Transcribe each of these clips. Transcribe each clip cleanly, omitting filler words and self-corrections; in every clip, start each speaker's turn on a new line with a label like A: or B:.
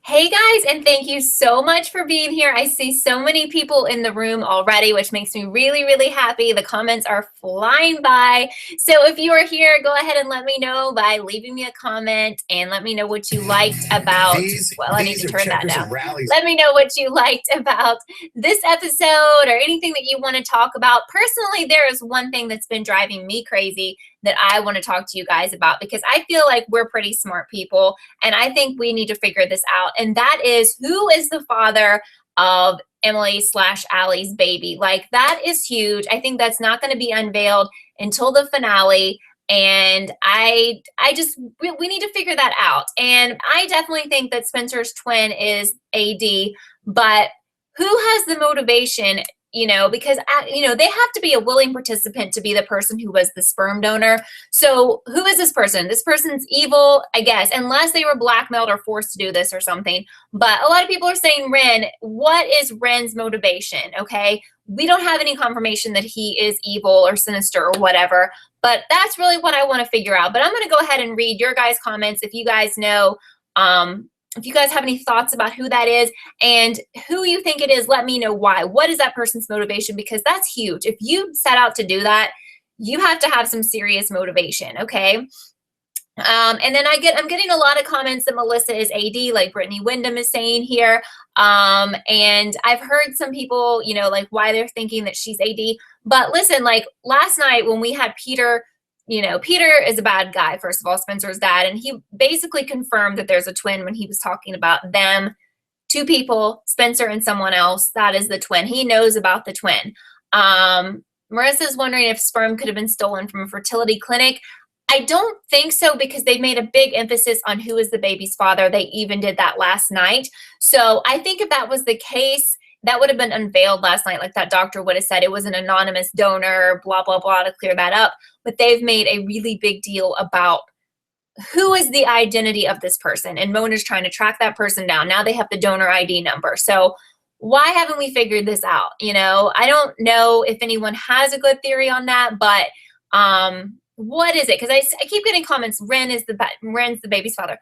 A: Hey guys, and thank you so much for being here. I see so many people in the room already, which makes me really, really happy. The comments are flying by. So if you are here, go ahead and let me know by leaving me a comment and let me know what you liked about, I need to turn that down. Let me know what you liked about this episode or anything that you want to talk about. Personally, there is one thing that's been driving me crazy that I want to talk to you guys about because I feel like we're pretty smart people and I think we need to figure this out. And that is, who is the father of Emily/Allie's baby? Like, that is huge. I think that's not going to be unveiled until the finale. And we need to figure that out. And I definitely think that Spencer's twin is AD, but who has the motivation? Because they have to be a willing participant to be the person who was the sperm donor. So who is this person? This person's evil, I guess, unless they were blackmailed or forced to do this or something. But a lot of people are saying Ren. What is Ren's motivation? Okay, we don't have any confirmation that he is evil or sinister or whatever, but that's really what I want to figure out. But I'm going to go ahead and read your guys' comments if you guys know. If you guys have any thoughts about who that is and who you think it is, let me know why. What is that person's motivation? Because that's huge. If you set out to do that, you have to have some serious motivation, okay? And then I'm getting a lot of comments that Melissa is AD, like Brittany Wyndham is saying here. And I've heard some people, like why they're thinking that she's AD. But listen, like last night when we had Peter, Peter is a bad guy, first of all, Spencer's dad, and he basically confirmed that there's a twin when he was talking about them, two people, Spencer and someone else. That is the twin. He knows about the twin. Marissa's wondering if sperm could have been stolen from a fertility clinic. I don't think so because they made a big emphasis on who is the baby's father. They even did that last night. So I think if that was the case, that would have been unveiled last night. Like that doctor would have said it was an anonymous donor, blah, blah, blah, to clear that up. But they've made a really big deal about who is the identity of this person. And Mona's trying to track that person down. Now they have the donor ID number. So why haven't we figured this out? I don't know if anyone has a good theory on that, but what is it? Because I keep getting comments, Ren's the baby's father.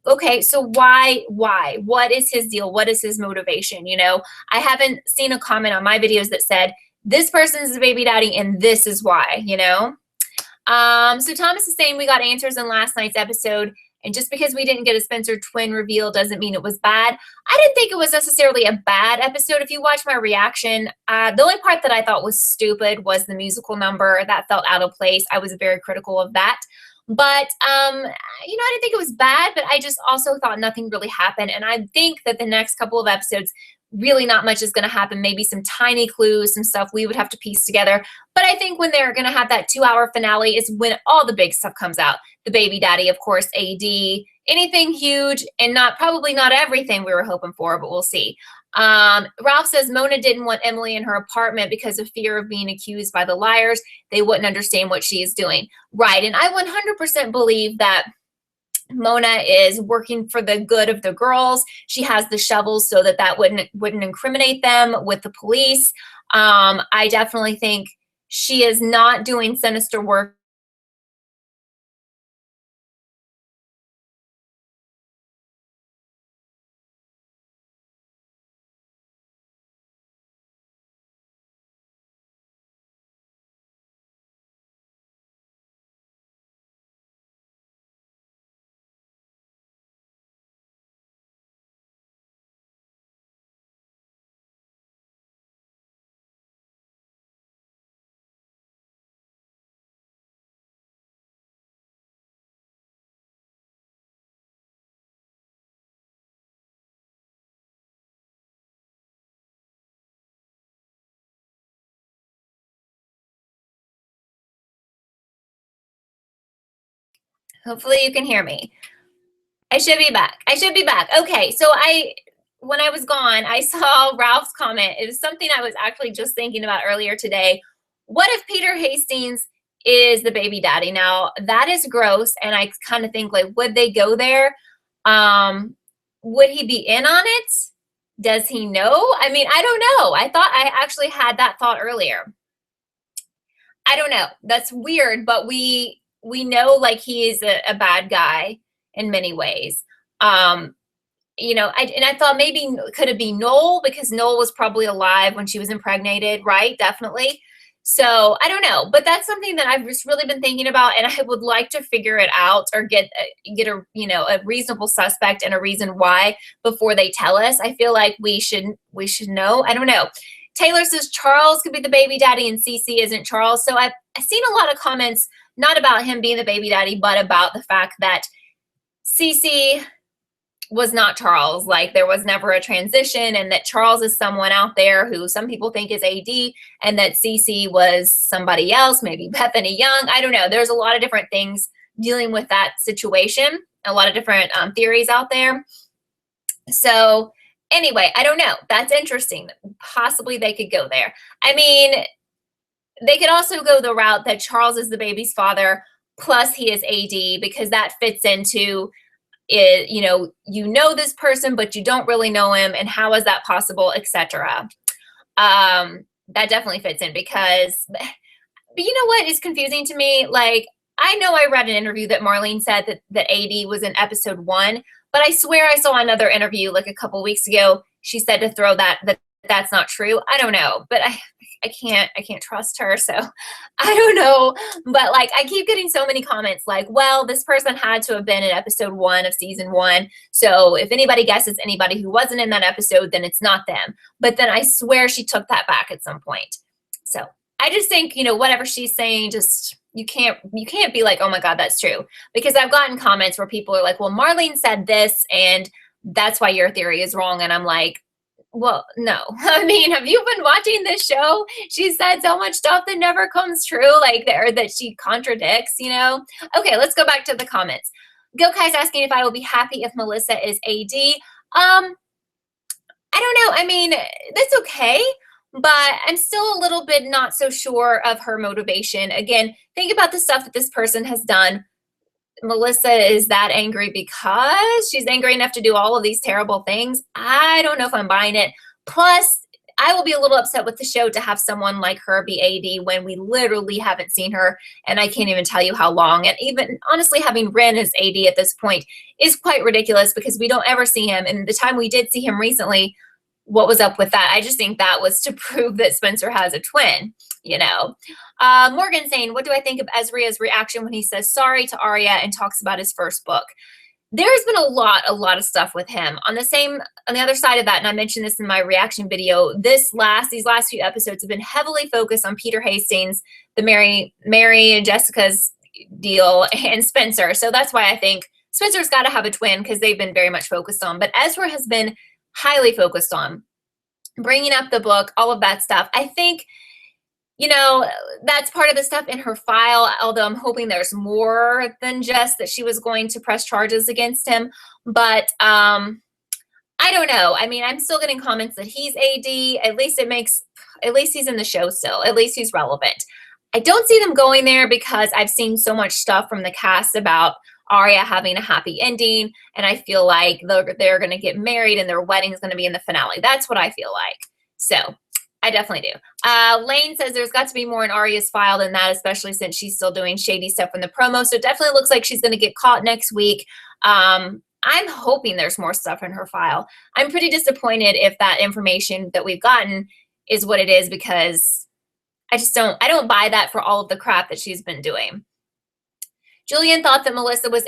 A: Okay, so why? What is his deal? What is his motivation? I haven't seen a comment on my videos that said, this person's the baby daddy and this is why, So Thomas is saying we got answers in last night's episode, and just because we didn't get a Spencer twin reveal doesn't mean it was bad. I didn't think it was necessarily a bad episode. If you watch my reaction, the only part that I thought was stupid was the musical number. That felt out of place. I was very critical of that. But, I didn't think it was bad, but I just also thought nothing really happened. And I think that the next couple of episodes, really not much is going to happen. Maybe some tiny clues, some stuff we would have to piece together. But I think when they're going to have that 2-hour finale is when all the big stuff comes out. The baby daddy, of course, AD, anything huge, and probably not everything we were hoping for, but we'll see. Ralph says Mona didn't want Emily in her apartment because of fear of being accused by the liars. They wouldn't understand what she is doing. Right, and I 100% believe that Mona is working for the good of the girls. She has the shovels so that wouldn't incriminate them with the police. I definitely think she is not doing sinister work. Hopefully you can hear me. I should be back. Okay, so when I was gone, I saw Ralph's comment. It was something I was actually just thinking about earlier today. What if Peter Hastings is the baby daddy? Now, that is gross, and I kind of think, like, would they go there? Would he be in on it? Does he know? I mean, I don't know. I actually had that thought earlier. I don't know. That's weird, but we know, like, he is a bad guy in many ways. you know, I thought maybe could it be Noel, because Noel was probably alive when she was impregnated, right? Definitely. So I don't know, but that's something that I've just really been thinking about, and I would like to figure it out, or get a, you know, a reasonable suspect and a reason why before they tell us. I feel like we should know. I don't know. Taylor says Charles could be the baby daddy and Cece isn't Charles. So I've seen a lot of comments, not about him being the baby daddy, but about the fact that Cece was not Charles. Like, there was never a transition, and that Charles is someone out there who some people think is AD, and that Cece was somebody else, maybe Bethany Young. I don't know. There's a lot of different things dealing with that situation, a lot of different theories out there. So anyway, I don't know. That's interesting. Possibly they could go there. I mean, they could also go the route that Charles is the baby's father, plus he is AD, because that fits into it, you know this person, but you don't really know him, and how is that possible, etc. That definitely fits in, because, but you know what is confusing to me? Like, I know I read an interview that Marlene said that AD was in episode 1, but I swear I saw another interview like a couple weeks ago. She said to throw that's not true. I don't know, but I can't trust her, so I don't know. But like, I keep getting so many comments like, well, this person had to have been in episode 1 of season 1, so if anybody guesses anybody who wasn't in that episode, then it's not them. But then I swear she took that back at some point. So I just think, whatever she's saying, just you can't be like, oh my God, that's true. Because I've gotten comments where people are like, well, Marlene said this, and that's why your theory is wrong. And I'm like, well, no. I mean, have you been watching this show? She said so much stuff that never comes true, like or that she contradicts, Okay, let's go back to the comments. Gokai's asking if I will be happy if Melissa is AD. I don't know. I mean, that's okay, but I'm still a little bit not so sure of her motivation. Again, think about the stuff that this person has done. Melissa is that angry because she's angry enough to do all of these terrible things. I don't know if I'm buying it. Plus, I will be a little upset with the show to have someone like her be AD when we literally haven't seen her, and I can't even tell you how long. And even honestly, having Ren as AD at this point is quite ridiculous, because we don't ever see him. And the time we did see him recently, what was up with that? I just think that was to prove that Spencer has a twin, Morgan saying, what do I think of Ezria's reaction when he says sorry to Arya and talks about his first book? There's been a lot of stuff with him. On the other side of that, and I mentioned this in my reaction video, these last few episodes have been heavily focused on Peter Hastings, the Mary and Jessica's deal, and Spencer. So that's why I think Spencer's got to have a twin, because they've been very much focused on. But Ezra has been highly focused on bringing up the book, all of that stuff. I think, that's part of the stuff in her file, although I'm hoping there's more than just that she was going to press charges against him. But I don't know. I mean, I'm still getting comments that he's AD. At least he's in the show still. At least he's relevant. I don't see them going there, because I've seen so much stuff from the cast about Arya having a happy ending, and I feel like they're going to get married and their wedding is going to be in the finale. That's what I feel like. So I definitely do. Lane says there's got to be more in Arya's file than that, especially since she's still doing shady stuff in the promo. So it definitely looks like she's going to get caught next week. I'm hoping there's more stuff in her file. I'm pretty disappointed if that information that we've gotten is what it is, because I don't buy that for all of the crap that she's been doing. Julian thought that Melissa was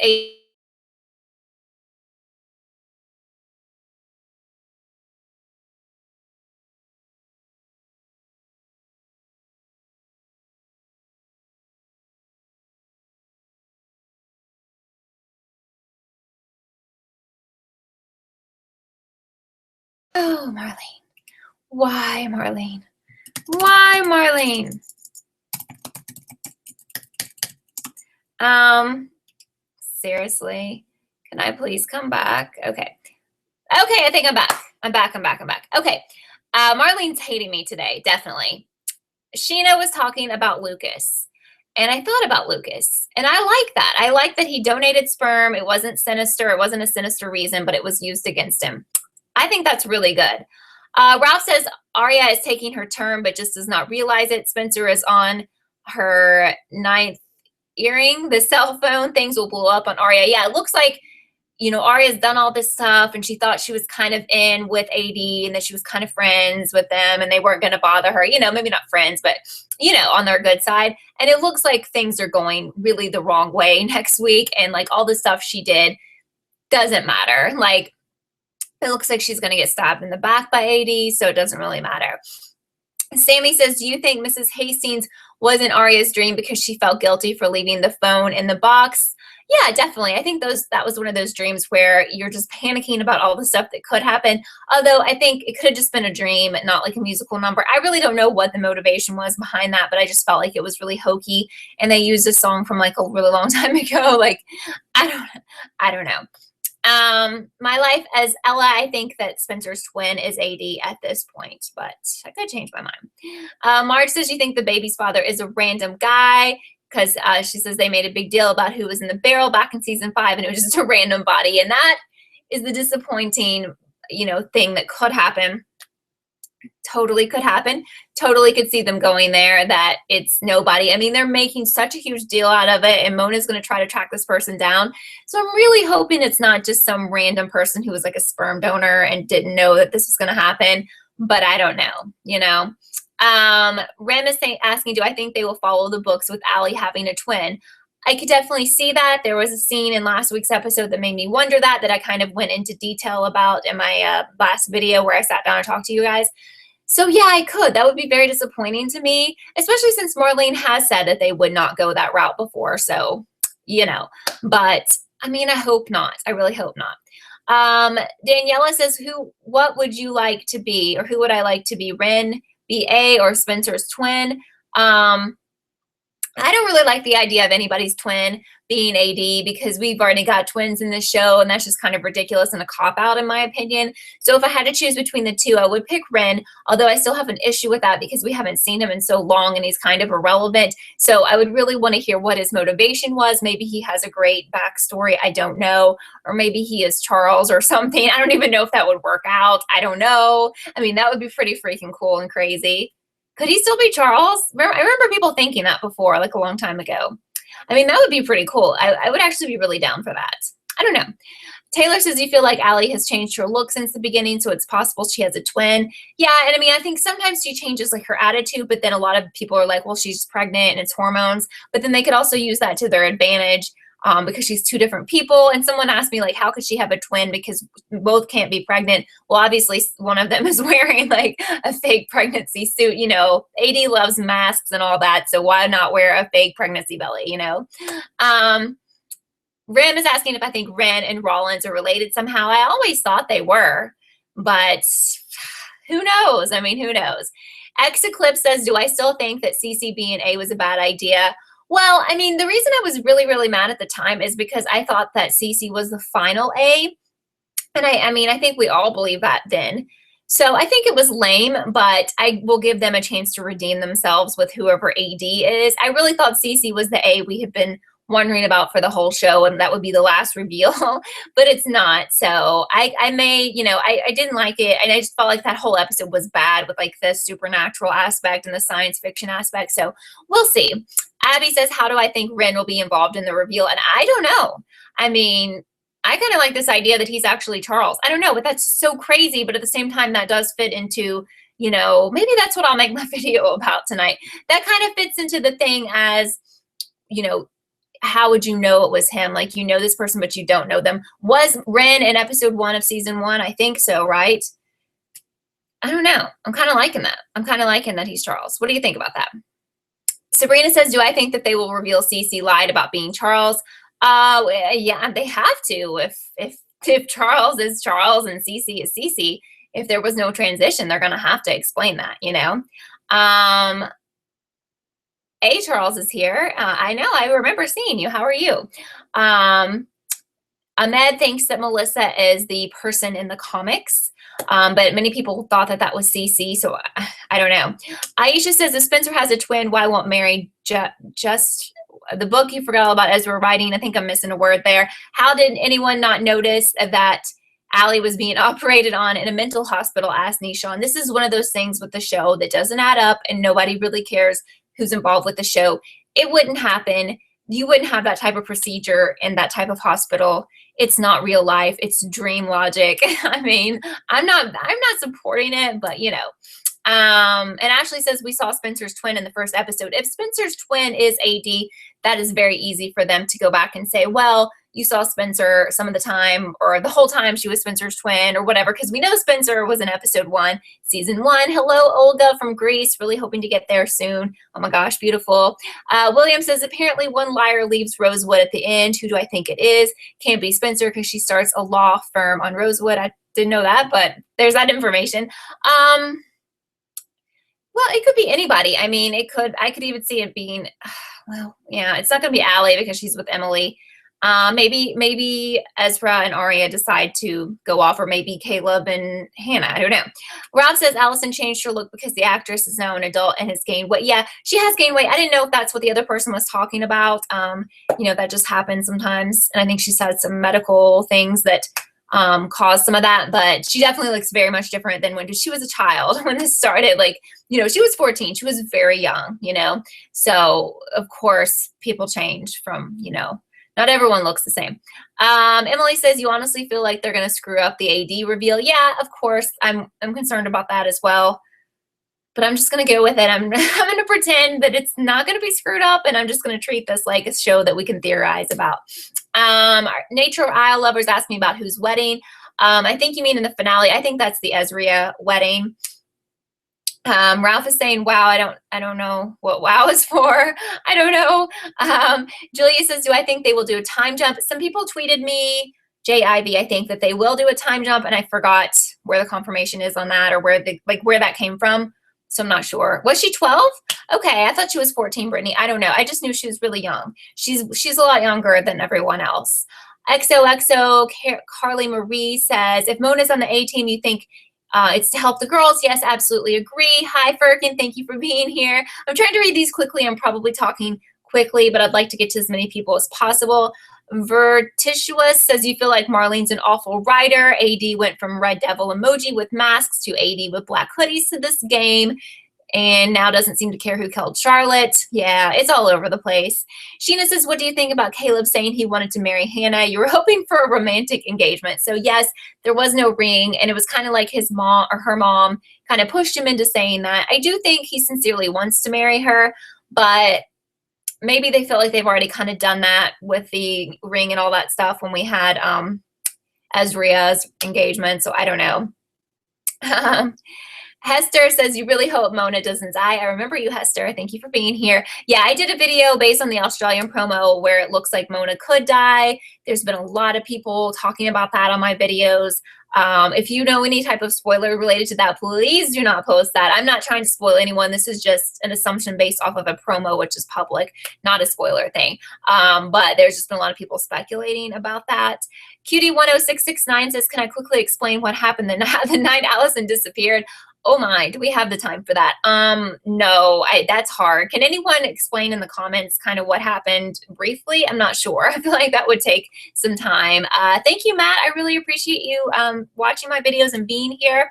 A: Oh, Marlene. Why, Marlene? Why, Marlene? Seriously, can I please come back? Okay, I think I'm back. I'm back. Okay, Marlene's hating me today, definitely. Sheena was talking about Lucas, and I thought about Lucas, and I like that. I like that he donated sperm. It wasn't sinister. It wasn't a sinister reason, but it was used against him. I think that's really good. Ralph says Arya is taking her turn, but just does not realize it. Spencer is on her 9th earring. The cell phone things will blow up on Arya. Yeah, it looks like you know, Arya's done all this stuff and she thought she was kind of in with AD and that she was kind of friends with them and they weren't going to bother her, you know, maybe not friends, but, you know, on their good side. And it looks like things are going really the wrong way next week. And like all the stuff she did doesn't matter. Like it looks like she's going to get stabbed in the back by AD, so it doesn't really matter. Sammy says, do you think Mrs. Hastings was in Arya's dream because she felt guilty for leaving the phone in the box? Yeah, definitely. I think that was one of those dreams where you're just panicking about all the stuff that could happen. Although I think it could have just been a dream, not like a musical number. I really don't know what the motivation was behind that, but I just felt like it was really hokey. And they used a song from like a really long time ago. Like, I don't know. My life as Ella, I think that Spencer's twin is AD at this point, but I could change my mind. Marge says, you think the baby's father is a random guy? Because she says they made a big deal about who was in the barrel back in season 5, and it was just a random body. And that is the disappointing, you know, thing that could happen. Totally could happen. Totally could see them going there, that it's nobody. I mean, they're making such a huge deal out of it, and Mona's going to try to track this person down. So I'm really hoping it's not just some random person who was like a sperm donor and didn't know that this was going to happen. But I don't know, you know. Ram is asking, do I think they will follow the books with Allie having a twin? I could definitely see that. There was a scene in last week's episode that made me wonder that I kind of went into detail about in my last video where I sat down and talked to you guys. So yeah, I could. That would be very disappointing to me, especially since Marlene has said that they would not go that route before. So, you know, but I mean, I hope not. I really hope not. Daniela says, what would you like to be, or who would I like to be? Ren, BA, or Spencer's twin? I don't really like the idea of anybody's twin being AD because we've already got twins in this show, and that's just kind of ridiculous and a cop-out in my opinion. So if I had to choose between the two, I would pick Ren, although I still have an issue with that because we haven't seen him in so long and he's kind of irrelevant. So I would really want to hear what his motivation was. Maybe he has a great backstory, I don't know. Or maybe he is Charles or something. I don't even know if that would work out. I don't know. I mean, that would be pretty freaking cool and crazy. Could he still be Charles? I remember people thinking that before, like a long time ago. I mean, that would be pretty cool. I would actually be really down for that. I don't know. Taylor says, you feel like Allie has changed her look since the beginning, so it's possible she has a twin. Yeah, and I mean, I think sometimes she changes like her attitude, but then a lot of people are like, well, she's pregnant and it's hormones. But then they could also use that to their advantage. Because she's two different people. And someone asked me, like, how could she have a twin because both can't be pregnant? Well, obviously one of them is wearing like a fake pregnancy suit. You know, AD loves masks and all that, so why not wear a fake pregnancy belly, you know? Rim is asking if I think Ren and Rollins are related somehow. I always thought they were, but who knows? I mean, who knows? X Eclipse says, do I still think that CC being A was a bad idea? Well, I mean, the reason I was really, really mad at the time is because I thought that Cece was the final A. And I mean, I think we all believe that then. So I think it was lame, but I will give them a chance to redeem themselves with whoever AD is. I really thought Cece was the A we had been wondering about for the whole show, and that would be the last reveal, but it's not. So I may, you know, I didn't like it, and I just felt like that whole episode was bad with like the supernatural aspect and the science fiction aspect. So we'll see. Abby says, how do I think Ren will be involved in the reveal? And I don't know. I mean, I kind of like this idea that he's actually Charles. I don't know, but that's so crazy. But at the same time, that does fit into, you know, maybe that's what I'll make my video about tonight. That kind of fits into the thing as, you know, how would you know it was him? Like, you know this person, but you don't know them. Was Ren in episode 1 of season 1? I think so, right? I don't know. I'm kind of liking that. I'm kind of liking that he's Charles. What do you think about that? Sabrina says, do I think that they will reveal Cece lied about being Charles? Yeah, they have to. If Charles is Charles and Cece is Cece, if there was no transition, they're going to have to explain that, you know? Charles is here. I know. I remember seeing you. How are you? Ahmed thinks that Melissa is the person in the comics, but many people thought that that was Cece, so I don't know. Aisha says, if Spencer has a twin, why won't Mary just the book you forgot all about Ezra writing? I think I'm missing a word there. How did anyone not notice that Allie was being operated on in a mental hospital? Asked Nishan. This is one of those things with the show that doesn't add up, and nobody really cares who's involved with the show. It wouldn't happen. You wouldn't have that type of procedure in that type of hospital it's not real life. It's dream logic. I mean, I'm not supporting it, but you know. And Ashley says we saw Spencer's twin in the first episode. If Spencer's twin is AD, that is very easy for them to go back and say, well, you saw Spencer some of the time, or the whole time she was Spencer's twin, or whatever, because we know Spencer was in episode 1, season 1. Hello, Olga from Greece. Really hoping to get there soon. Oh my gosh, beautiful. William says, apparently one liar leaves Rosewood at the end. Who do I think it is? Can't be Spencer because she starts a law firm on Rosewood. I didn't know that, but there's that information. Well, it could be anybody. I mean, I could even see it being, well, yeah, it's not going to be Allie because she's with Emily. Maybe Ezra and Arya decide to go off, or maybe Caleb and Hannah. I don't know. Rob says Allison changed her look because the actress is now an adult and has gained weight. Yeah, she has gained weight. I didn't know if that's what the other person was talking about. You know, that just happens sometimes. And I think she's had some medical things that caused some of that, but she definitely looks very much different than when she was a child when this started. Like, you know, she was 14. She was very young, you know? So of course people change from, you know, not everyone looks the same. Emily says, you honestly feel like they're going to screw up the AD reveal? Yeah, of course. I'm concerned about that as well, but I'm just going to go with it. I'm going to pretend that it's not going to be screwed up, and I'm just going to treat this like a show that we can theorize about. Nature Isle Lovers asked me about whose wedding. I think you mean in the finale. I think that's the Ezria wedding. Ralph is saying, wow, I don't know what wow is for. I don't know. Julia says, do I think they will do a time jump? Some people tweeted me, JIV, I think that they will do a time jump, and I forgot where the confirmation is on that, or where that came from. So I'm not sure. Was she 12? Okay, I thought she was 14, Brittany. I don't know. I just knew she was really young. She's a lot younger than everyone else. XOXO Carly Marie says, if Mona's on the A team, you think it's to help the girls? Yes, absolutely agree. Hi, Firkin. Thank you for being here. I'm trying to read these quickly. I'm probably talking quickly, but I'd like to get to as many people as possible. Vertituous says, you feel like Marlene's an awful writer. AD went from red devil emoji with masks to AD with black hoodies to this game, and now doesn't seem to care who killed Charlotte. Yeah, it's all over the place. Sheena says, what do you think about Caleb saying he wanted to marry Hannah? You were hoping for a romantic engagement. So yes, there was no ring, and it was kind of like his mom, or her mom, kind of pushed him into saying that. I do think he sincerely wants to marry her, but maybe they feel like they've already kind of done that with the ring and all that stuff when we had Ezria's engagement. So I don't know. Hester says, you really hope Mona doesn't die. I remember you, Hester. Thank you for being here. Yeah, I did a video based on the Australian promo where it looks like Mona could die. There's been a lot of people talking about that on my videos. If you know any type of spoiler related to that, please do not post that. I'm not trying to spoil anyone. This is just an assumption based off of a promo, which is public, not a spoiler thing. But there's just been a lot of people speculating about that. Cutie10669 says, can I quickly explain what happened the night Allison disappeared? Oh my, do we have the time for that? No, that's hard. Can anyone explain in the comments kind of what happened briefly? I'm not sure. I feel like that would take some time. Thank you, Matt. I really appreciate you watching my videos and being here.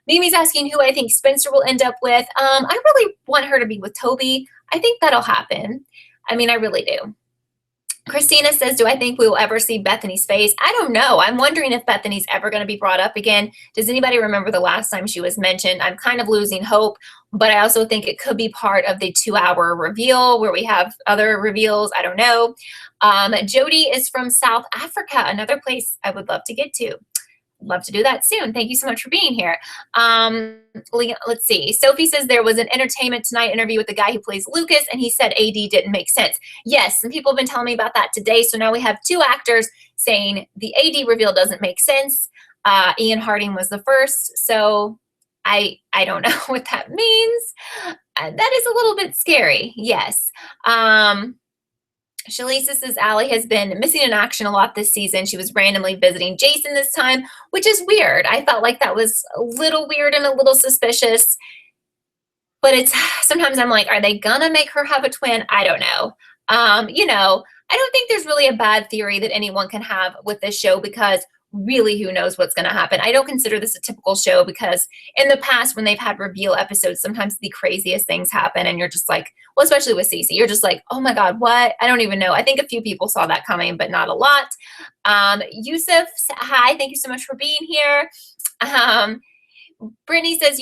A: Mimi's asking who I think Spencer will end up with. I really want her to be with Toby. I think that'll happen. I mean, I really do. Christina says, do I think we will ever see Bethany's face? I don't know. I'm wondering if Bethany's ever going to be brought up again. Does anybody remember the last time she was mentioned? I'm kind of losing hope, but I also think it could be part of the 2-hour reveal where we have other reveals. I don't know. Jody is from South Africa, another place I would love to get to. Love to do that soon. Thank you so much for being here. Let's see. Sophie says there was an Entertainment Tonight interview with the guy who plays Lucas, and he said AD didn't make sense. Yes, some people have been telling me about that today. So now we have 2 actors saying the AD reveal doesn't make sense. Ian Harding was the first. So I don't know what that means. That is a little bit scary. Yes. Shalisa says Allie has been missing in action a lot this season. She was randomly visiting Jason this time, which is weird. I felt like that was a little weird and a little suspicious. But it's sometimes I'm like, are they gonna make her have a twin? I don't know. You know, I don't think there's really a bad theory that anyone can have with this show, because really who knows what's going to happen. I don't consider this a typical show because in the past when they've had reveal episodes, sometimes the craziest things happen and you're just like, well, especially with Cece, you're just like, oh my God, what? I don't even know. I think a few people saw that coming, but not a lot. Yusuf, hi, thank you so much for being here. Brittany says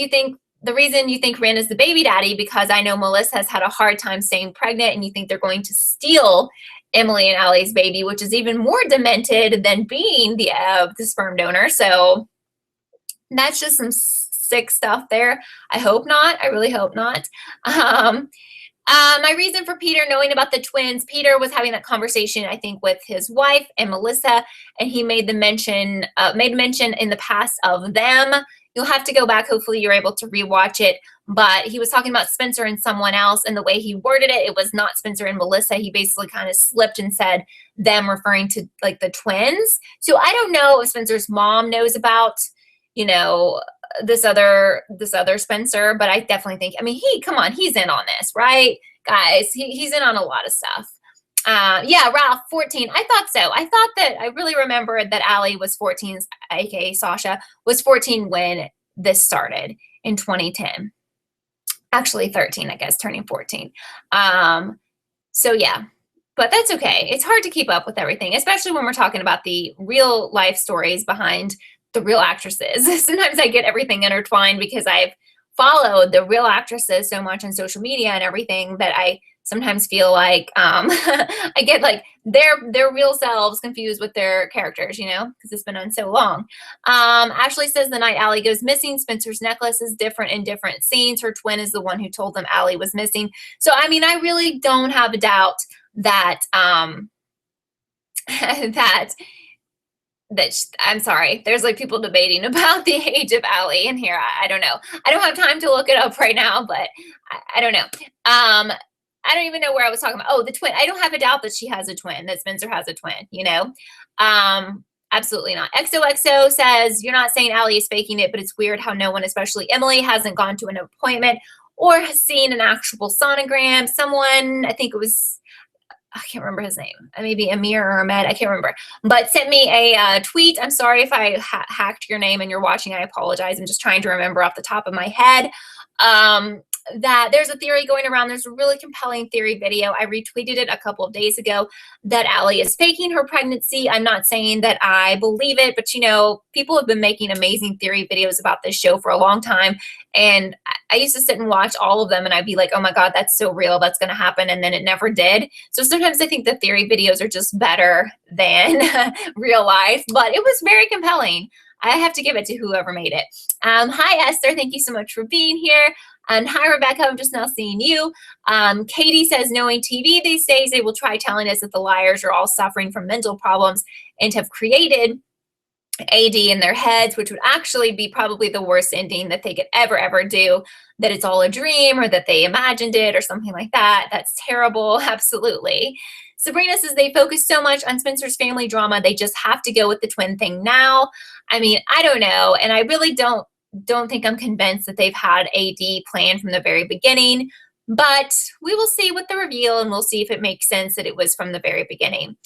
A: the reason you think Rand is the baby daddy because I know Melissa has had a hard time staying pregnant and you think they're going to steal Emily and Allie's baby, which is even more demented than being the sperm donor. So that's just some sick stuff there. I hope not. I really hope not. My reason for Peter knowing about the twins, Peter was having that conversation, I think, with his wife and Melissa, and he made mention in the past of them. You'll have to go back. Hopefully you're able to rewatch it. But he was talking about Spencer and someone else, and the way he worded it, it was not Spencer and Melissa. He basically kind of slipped and said them, referring to like the twins. So I don't know if Spencer's mom knows about, you know, this other Spencer, but I definitely think, I mean, come on, he's in on this, right? Guys, he's in on a lot of stuff. Yeah, Ralph, 14. I thought so. I thought that I really remembered that Allie was 14, aka Sasha, was 14 when this started in 2010. Actually 13, I guess, turning 14. So yeah, but that's okay. It's hard to keep up with everything, especially when we're talking about the real life stories behind the real actresses. Sometimes I get everything intertwined because I've followed the real actresses so much on social media and everything that I sometimes feel like I get like their real selves confused with their characters, you know, because it's been on so long. Ashley says the night Allie goes missing, Spencer's necklace is different in different scenes. Her twin is the one who told them Allie was missing. So, I mean, I really don't have a doubt that I'm sorry, there's like people debating about the age of Allie in here. I don't know. I don't have time to look it up right now, but I don't know. I don't even know where I was talking about. Oh, the twin. I don't have a doubt that she has a twin, that Spencer has a twin, you know? Absolutely not. XOXO says, you're not saying Allie is faking it, but it's weird how no one, especially Emily, hasn't gone to an appointment or has seen an actual sonogram. Someone, I think it was, I can't remember his name, maybe Amir or Ahmed, I can't remember, but sent me a tweet. I'm sorry if I hacked your name and you're watching, I apologize. I'm just trying to remember off the top of my head. That there's a theory going around. There's a really compelling theory video. I retweeted it a couple of days ago that Allie is faking her pregnancy. I'm not saying that I believe it, but you know, people have been making amazing theory videos about this show for a long time. And I used to sit and watch all of them and I'd be like, oh my God, that's so real. That's going to happen. And then it never did. So sometimes I think the theory videos are just better than real life, but it was very compelling. I have to give it to whoever made it. Hi, Esther. Thank you so much for being here. And hi, Rebecca. I'm just now seeing you. Katie says, knowing TV these days, they will try telling us that the liars are all suffering from mental problems and have created AD in their heads, which would actually be probably the worst ending that they could ever do, that it's all a dream or that they imagined it or something like that. That's terrible. Absolutely. Sabrina says they focus so much on Spencer's family drama, they just have to go with the twin thing now. I mean, I don't know. And I really don't think I'm convinced that they've had AD planned from the very beginning, but we will see with the reveal and we'll see if it makes sense that it was from the very beginning.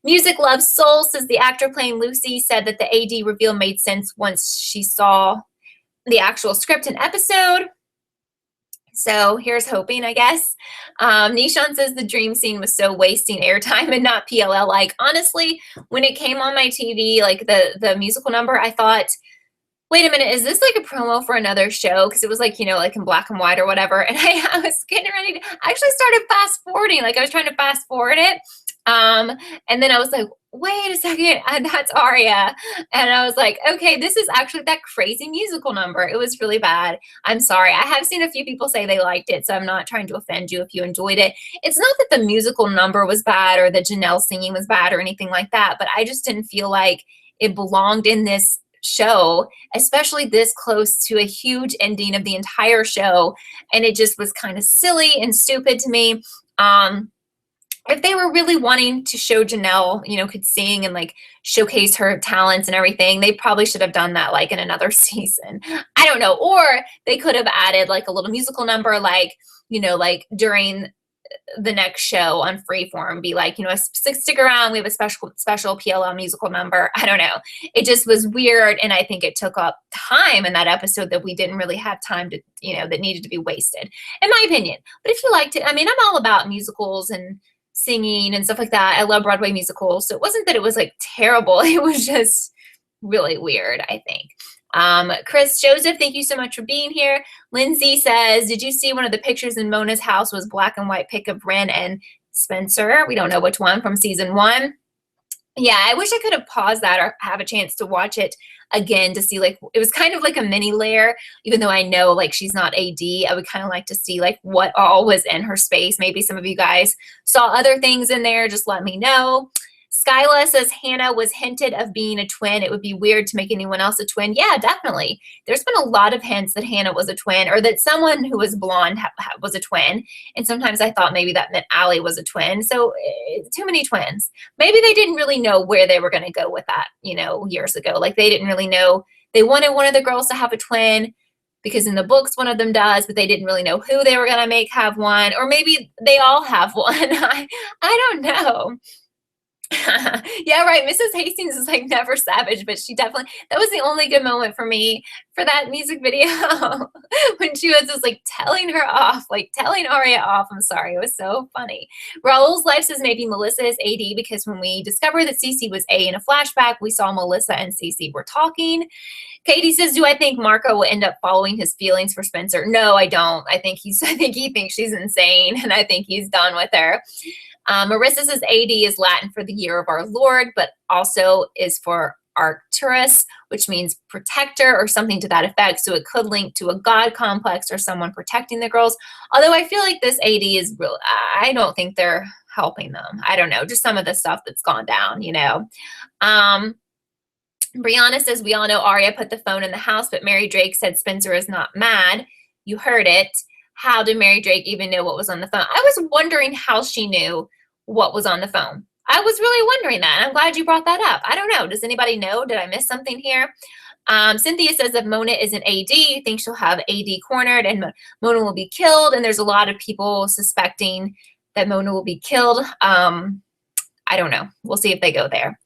A: Music Loves Soul says the actor playing Lucy said that the AD reveal made sense once she saw the actual script and episode. So here's hoping, I guess. Nishan says the dream scene was so wasting airtime and not PLL. Like, honestly, when it came on my TV, like the musical number, I thought, wait a minute, is this like a promo for another show? Because it was like, you know, like in black and white or whatever. And I was getting ready to, I actually started fast forwarding. Like I was trying to fast forward it. And then I was like, wait a second, that's Aria. And I was like, okay, this is actually that crazy musical number. It was really bad. I'm sorry. I have seen a few people say they liked it, so I'm not trying to offend you if you enjoyed it. It's not that the musical number was bad or that Janelle singing was bad or anything like that, but I just didn't feel like it belonged in this show, especially this close to a huge ending of the entire show. And it just was kind of silly and stupid to me. If they were really wanting to show Janelle, you know, could sing and like showcase her talents and everything, they probably should have done that like in another season. I don't know. Or they could have added like a little musical number, like, you know, like during the next show on Freeform be like, you know, stick around, we have a special PLL musical number. I don't know. It just was weird, and I think it took up time in that episode that we didn't really have time to, you know, that needed to be wasted, in my opinion. But if you liked it, I mean, I'm all about musicals and singing and stuff like that. I love Broadway musicals, so it wasn't that it was like terrible. It was just really weird, I think. Chris Joseph, thank you so much for being here. Lindsay says, did you see one of the pictures in Mona's house was black and white pic of Ren and Spencer? We don't know which one, from season 1. Yeah, I wish I could have paused that or have a chance to watch it again to see, like, it was kind of like a mini layer, even though I know, like, she's not AD. I would kind of like to see, like, what all was in her space. Maybe some of you guys saw other things in there. Just let me know. Skyla says Hannah was hinted of being a twin. It would be weird to make anyone else a twin. Yeah, definitely. There's been a lot of hints that Hannah was a twin, or that someone who was blonde was a twin. And sometimes I thought maybe that meant Allie was a twin. So too many twins. Maybe they didn't really know where they were going to go with that, you know, years ago. Like, they didn't really know. They wanted one of the girls to have a twin because in the books one of them does, but they didn't really know who they were going to make have one. Or maybe they all have one. I don't know. Yeah, right. Mrs. Hastings is like never savage, but she definitely, that was the only good moment for me for that music video when she was just like telling her off, like telling Aria off. I'm sorry. It was so funny. Raul's life says maybe Melissa is AD because when we discovered that Cece was A in a flashback, we saw Melissa and Cece were talking. Katie says, do I think Marco will end up following his feelings for Spencer? No, I don't. I think he thinks she's insane, and I think he's done with her. Marissa says AD is Latin for the year of our Lord, but also is for Arcturus, which means protector or something to that effect. So it could link to a god complex or someone protecting the girls. Although I feel like this AD is real. I don't think they're helping them. I don't know, just some of the stuff that's gone down, you know. Brianna says, we all know Aria put the phone in the house, but Mary Drake said Spencer is not mad. You heard it. How did Mary Drake even know what was on the phone? I was wondering how she knew what was on the phone. I was really wondering that. I'm glad you brought that up. I don't know. Does anybody know? Did I miss something here? Cynthia says if Mona is an AD, you think she'll have AD cornered and Mona will be killed. And there's a lot of people suspecting that Mona will be killed. I don't know. We'll see if they go there.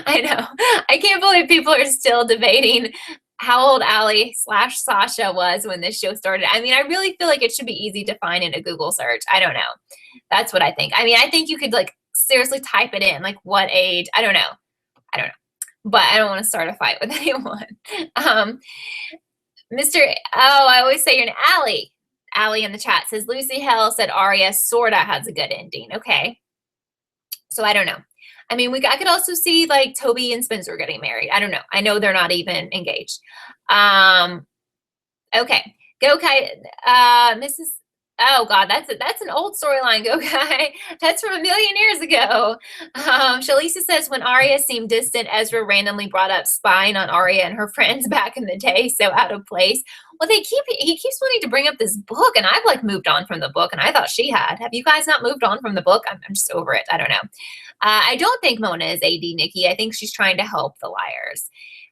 A: I know. I can't believe people are still debating how old Allie/Sasha was when this show started. I mean, I really feel like it should be easy to find in a Google search. I don't know. That's what I think. I mean, I think you could like seriously type it in, like what age? I don't know. But I don't want to start a fight with anyone. I always say you're an Allie. Allie in the chat says Lucy Hell said Aria sorta has a good ending. Okay. So I don't know. I mean, I could also see like Toby and Spencer getting married. I don't know. I know they're not even engaged. Okay. Go Kai. Oh God, that's an old storyline. Go Kai. That's from a million years ago. Shalisa says when Aria seemed distant, Ezra randomly brought up spying on Aria and her friends back in the day. So out of place. Well, he keeps wanting to bring up this book, and I've like moved on from the book, and I thought she had. Have you guys not moved on from the book? I'm just over it. I don't know. I don't think Mona is AD, Nikki. I think she's trying to help the liars.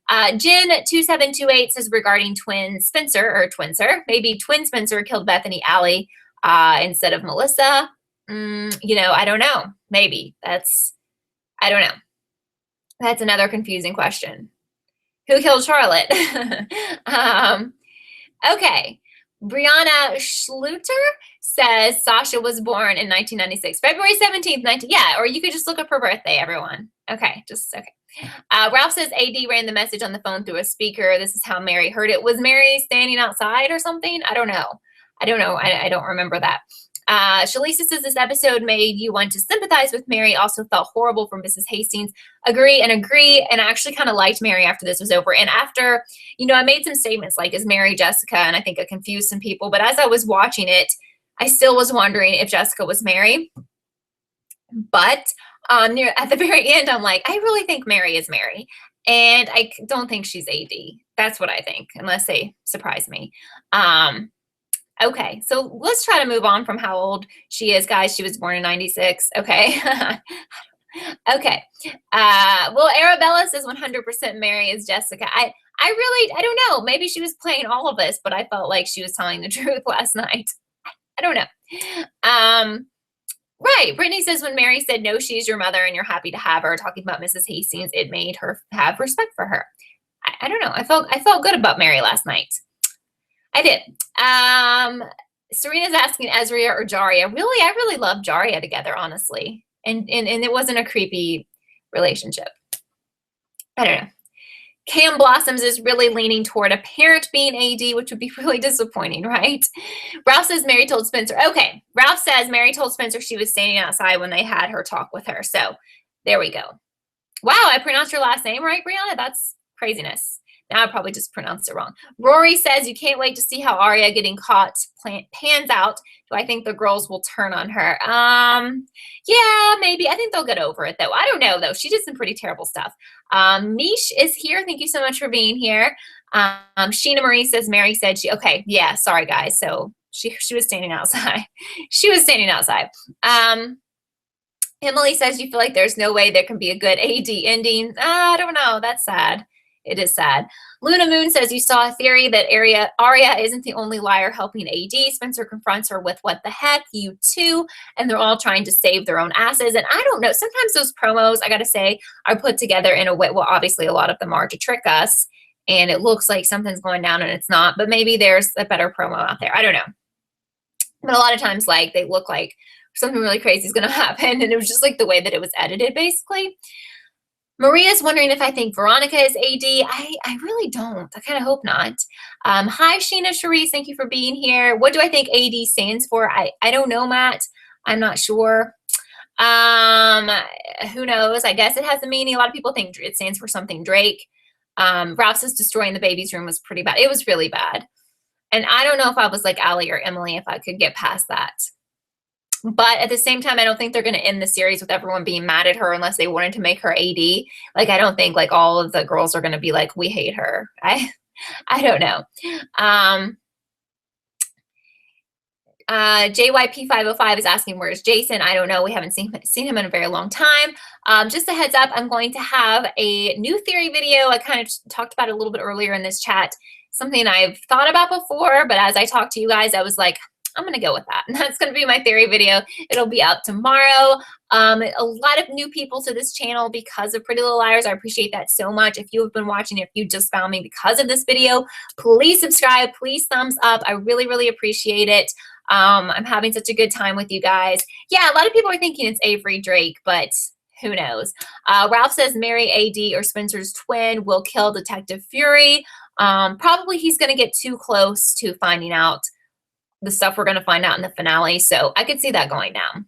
A: Jen2728 says regarding twin Twinser, maybe twin Spencer killed Bethany Allie instead of Melissa. You know, I don't know. Maybe I don't know. That's another confusing question. Who killed Charlotte? Okay. Brianna Schluter says Sasha was born in 1996, February 17th, yeah, or you could just look up her birthday, everyone. Okay, okay. Ralph says AD ran the message on the phone through a speaker. This is how Mary heard it. Was Mary standing outside or something? I don't know. I don't remember that. Shalisa says this episode made you want to sympathize with Mary. Also felt horrible for Mrs. Hastings. Agree. And I actually kind of liked Mary after this was over. And after, you know, I made some statements like, is Mary Jessica? And I think I confused some people. But as I was watching it, I still was wondering if Jessica was Mary. But at the very end, I'm like, I really think Mary is Mary. And I don't think she's AD. That's what I think, unless they surprise me. Okay, so let's try to move on from how old she is, guys. She was born in 96. Okay. Okay. Well, Arabella says 100% Mary is Jessica. I don't know. Maybe she was playing all of us, but I felt like she was telling the truth last night. I don't know. Right. Brittany says when Mary said, no, she's your mother and you're happy to have her, talking about Mrs. Hastings, it made her have respect for her. I don't know. I felt good about Mary last night. I did. Serena's asking Ezria or Jaria. Really, I really love Jaria together, honestly. And it wasn't a creepy relationship. I don't know. Cam Blossoms is really leaning toward a parent being AD, which would be really disappointing, right? Ralph says Mary told Spencer. Okay, Ralph says Mary told Spencer she was standing outside when they had her talk with her. So there we go. Wow, I pronounced your last name right, Brianna? That's craziness. Now I probably just pronounced it wrong. Rory says you can't wait to see how Arya getting caught pans out. Do I think the girls will turn on her? Yeah, maybe. I think they'll get over it, though. I don't know, though. She did some pretty terrible stuff. Mish is here. Thank you so much for being here. Sheena Marie says Mary said she. Okay, yeah. Sorry, guys. So she was standing outside. She was standing outside. Emily says you feel like there's no way there can be a good AD ending. I don't know. That's sad. It is sad. Luna Moon says you saw a theory that Arya isn't the only liar helping AD. Spencer confronts her with what the heck, you too, and they're all trying to save their own asses. And I don't know. Sometimes those promos, I got to say, are put together in a way, well, obviously a lot of them are to trick us, and it looks like something's going down and it's not, but maybe there's a better promo out there. I don't know. But a lot of times, like, they look like something really crazy is going to happen, and it was just like the way that it was edited, basically. Maria's wondering if I think Veronica is AD. I really don't. I kind of hope not. Hi, Sheena Cherise. Thank you for being here. What do I think AD stands for? I don't know, Matt. I'm not sure. Who knows? I guess it has a meaning. A lot of people think it stands for something Drake. Ralph says destroying the baby's room was pretty bad. It was really bad. And I don't know if I was like Allie or Emily, if I could get past that. But at the same time, I don't think they're going to end the series with everyone being mad at her unless they wanted to make her AD. Like, I don't think like all of the girls are going to be like, we hate her. I don't know. JYP505 is asking, where's Jason? I don't know. We haven't seen him in a very long time. Just a heads up, I'm going to have a new theory video. I kind of talked about it a little bit earlier in this chat. Something I've thought about before, but as I talked to you guys, I was like, I'm going to go with that. And that's going to be my theory video. It'll be out tomorrow. A lot of new people to this channel because of Pretty Little Liars. I appreciate that so much. If you have been watching, if you just found me because of this video, please subscribe, please thumbs up. I really, really appreciate it. I'm having such a good time with you guys. Yeah, a lot of people are thinking it's Avery Drake, but who knows? Ralph says Mary AD or Spencer's twin will kill Detective Fury. Probably he's going to get too close to finding out the stuff we're going to find out in the finale. So I could see that going down.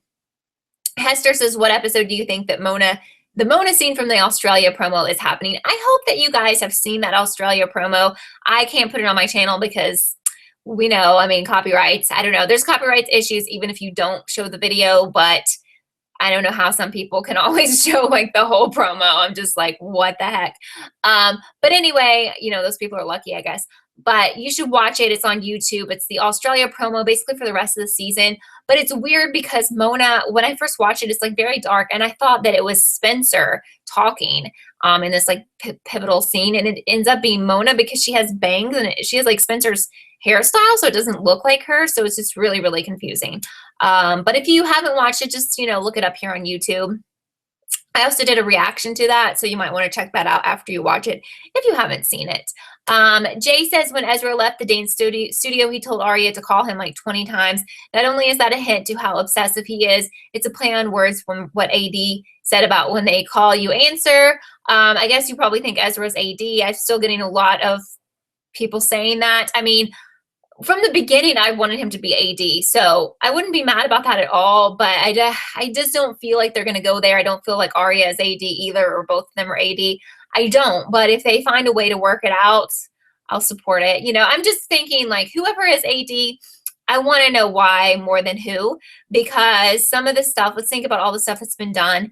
A: Hester says, what episode do you think that the Mona scene from the Australia promo is happening? I hope that you guys have seen that Australia promo. I can't put it on my channel because we know, I mean, copyrights. I don't know. There's copyrights issues even if you don't show the video, but I don't know how some people can always show like the whole promo. I'm just like, what the heck? But anyway, you know, those people are lucky, I guess. But you should watch it. It's on YouTube. It's the Australia promo basically for the rest of the season. But it's weird because Mona, when I first watched it, it's like very dark. And I thought that it was Spencer talking in this like pivotal scene. And it ends up being Mona because she has bangs and she has like Spencer's hairstyle. So it doesn't look like her. So it's just really, really confusing. But if you haven't watched it, just, you know, look it up here on YouTube. I also did a reaction to that, so you might want to check that out after you watch it if you haven't seen it. Jay says when Ezra left the Dane studio, he told Arya to call him like 20 times. Not only is that a hint to how obsessive he is, it's a play on words from what AD said about when they call you answer. I guess you probably think Ezra's AD. I'm still getting a lot of people saying that. I mean, from the beginning, I wanted him to be AD, so I wouldn't be mad about that at all, but I just don't feel like they're going to go there. I don't feel like Arya is AD either, or both of them are AD. I don't, but if they find a way to work it out, I'll support it. You know, I'm just thinking, like, whoever is AD, I want to know why more than who, because some of the stuff, let's think about all the stuff that's been done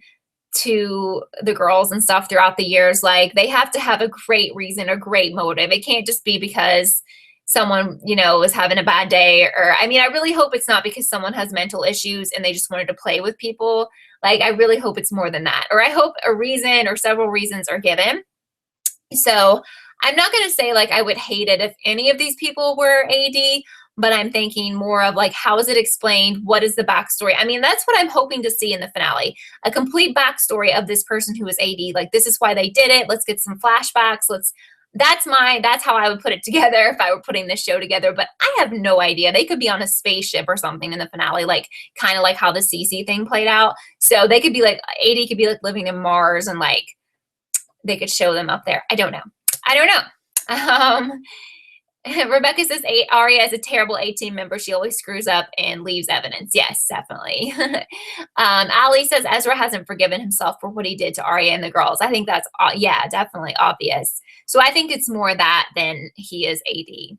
A: to the girls and stuff throughout the years. Like, they have to have a great reason, a great motive. It can't just be because someone, you know, was having a bad day, or, I mean, I really hope it's not because someone has mental issues and they just wanted to play with people. Like, I really hope it's more than that. Or I hope a reason or several reasons are given. So I'm not going to say like I would hate it if any of these people were AD, but I'm thinking more of like, how is it explained? What is the backstory? I mean, that's what I'm hoping to see in the finale, a complete backstory of this person who is AD. Like, this is why they did it. Let's get some flashbacks. That's how I would put it together if I were putting this show together, but I have no idea. They could be on a spaceship or something in the finale, like kind of like how the CC thing played out. So they could be like, AD could be like living in Mars and like they could show them up there. I don't know. Rebecca says Arya is a terrible A-team member. She always screws up and leaves evidence. Yes, definitely. Ali says Ezra hasn't forgiven himself for what he did to Arya and the girls. I think that's, yeah, definitely obvious. So I think it's more that than he is AD.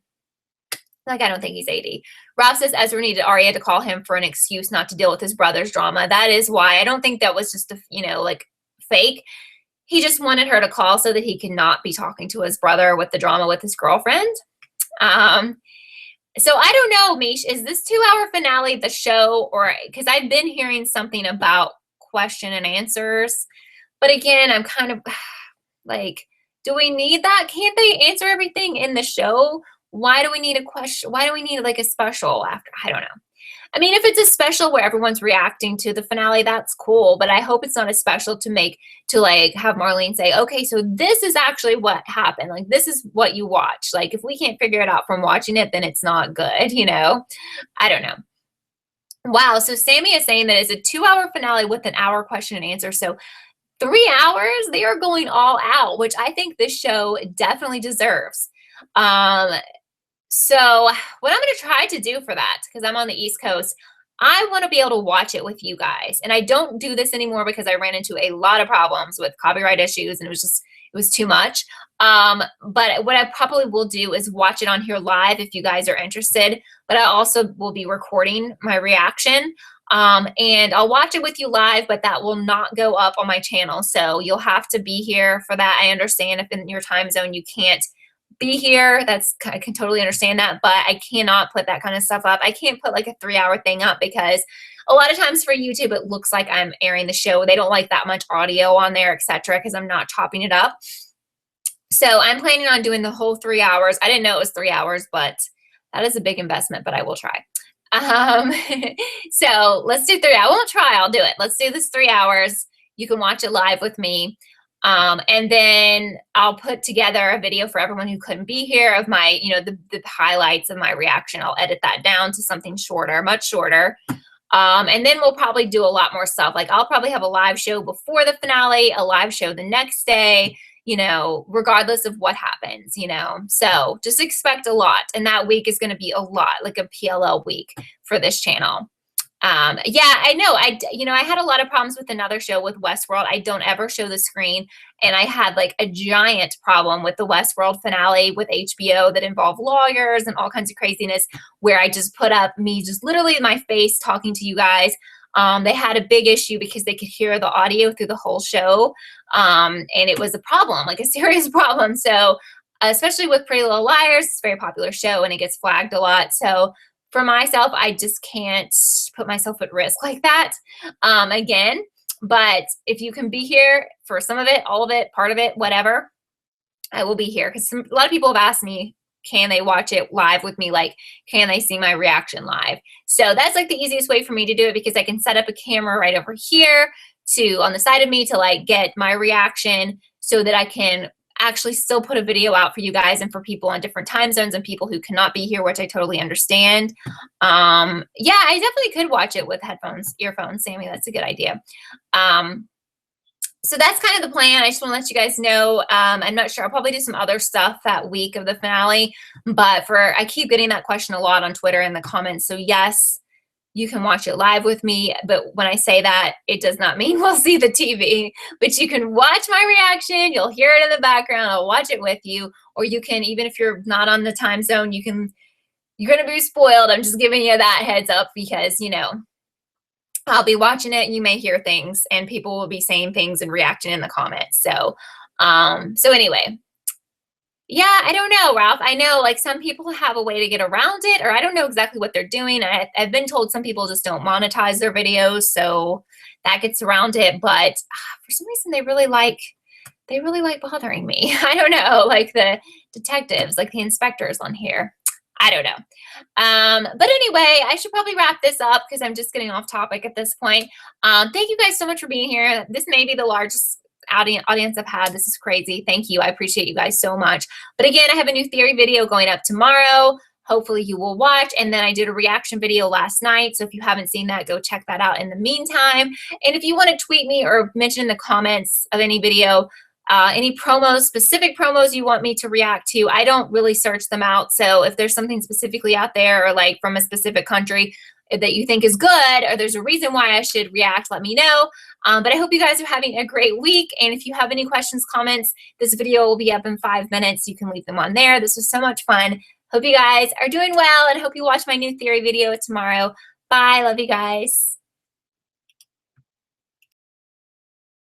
A: Like, I don't think he's AD. Rob says Ezra needed Arya to call him for an excuse not to deal with his brother's drama. That is why. I don't think that was just, like fake. He just wanted her to call so that he could not be talking to his brother with the drama with his girlfriend. So I don't know, Mish, is this 2-hour finale the show, or because I've been hearing something about question and answers, but again, I'm kind of like, do we need that? Can't they answer everything in the show? Why do we need a question? Why do we need like a special after? I don't know. I mean, if it's a special where everyone's reacting to the finale, that's cool. But I hope it's not a special to like have Marlene say, okay, so this is actually what happened. Like, this is what you watch. Like, if we can't figure it out from watching it, then it's not good, I don't know. Wow. So Sammy is saying that it's a 2-hour finale with an hour question and answer. So 3 hours, they are going all out, which I think this show definitely deserves. So what I'm going to try to do for that, because I'm on the East Coast, I want to be able to watch it with you guys. And I don't do this anymore because I ran into a lot of problems with copyright issues and it was too much. But what I probably will do is watch it on here live if you guys are interested. But I also will be recording my reaction. And I'll watch it with you live, but that will not go up on my channel. So you'll have to be here for that. I understand if in your time zone you can't be here, I can totally understand that, but I cannot put that kind of stuff up. I can't put like a 3-hour thing up because a lot of times for YouTube it looks like I'm airing the show. They don't like that much audio on there, etc., because I'm not chopping it up. So I'm planning on doing the whole 3 hours. I didn't know it was 3 hours, but that is a big investment, but I will try. So let's do 3. I won't try, I'll do it. Let's do this 3 hours. You can watch it live with me. And then I'll put together a video for everyone who couldn't be here of my, the highlights of my reaction. I'll edit that down to something shorter, much shorter. And then we'll probably do a lot more stuff. Like, I'll probably have a live show before the finale, a live show the next day, regardless of what happens, So just expect a lot. And that week is going to be a lot, like a PLL week for this channel. Yeah, I know. I had a lot of problems with another show with Westworld. I don't ever show the screen. And I had like a giant problem with the Westworld finale with HBO that involved lawyers and all kinds of craziness, where I just put up me just literally in my face talking to you guys. They had a big issue because they could hear the audio through the whole show. And it was a problem, like a serious problem. So especially with Pretty Little Liars, it's a very popular show and it gets flagged a lot. So for myself, I just can't put myself at risk like that again. But if you can be here for some of it, all of it, part of it, whatever, I will be here. Because a lot of people have asked me, can they watch it live with me? Like, can they see my reaction live? So that's like the easiest way for me to do it, because I can set up a camera right over here on the side of me to like get my reaction so that I can actually still put a video out for you guys and for people on different time zones and people who cannot be here, which I totally understand. Yeah, I definitely could watch it with earphones, Sammy. That's a good idea. So that's kind of the plan. I just want to let you guys know. I'm not sure. I'll probably do some other stuff that week of the finale, but I keep getting that question a lot on Twitter in the comments. So yes, you can watch it live with me, but when I say that, it does not mean we'll see the TV, but you can watch my reaction. You'll hear it in the background. I'll watch it with you, or you can, even if you're not on the time zone, you're going to be spoiled. I'm just giving you that heads up because, I'll be watching it and you may hear things and people will be saying things and reacting in the comments. So, anyway. Yeah, I don't know, Ralph. I know like some people have a way to get around it, or I don't know exactly what they're doing. I've been told some people just don't monetize their videos, so that gets around it. But for some reason, they really like bothering me. I don't know, like the detectives, like the inspectors on here. I don't know. But anyway, I should probably wrap this up because I'm just getting off topic at this point. Thank you guys so much for being here. This may be the largest audience I've had. This is crazy. Thank you. I appreciate you guys so much. But again, I have a new theory video going up tomorrow. Hopefully you will watch. And then I did a reaction video last night. So if you haven't seen that, go check that out in the meantime. And if you want to tweet me or mention in the comments of any video, any promos, specific promos you want me to react to, I don't really search them out. So if there's something specifically out there or like from a specific country that you think is good or there's a reason why I should react, let me know. But I hope you guys are having a great week. And if you have any questions, comments, this video will be up in 5 minutes. You can leave them on there. This was so much fun. Hope you guys are doing well and hope you watch my new theory video tomorrow. Bye. Love you guys.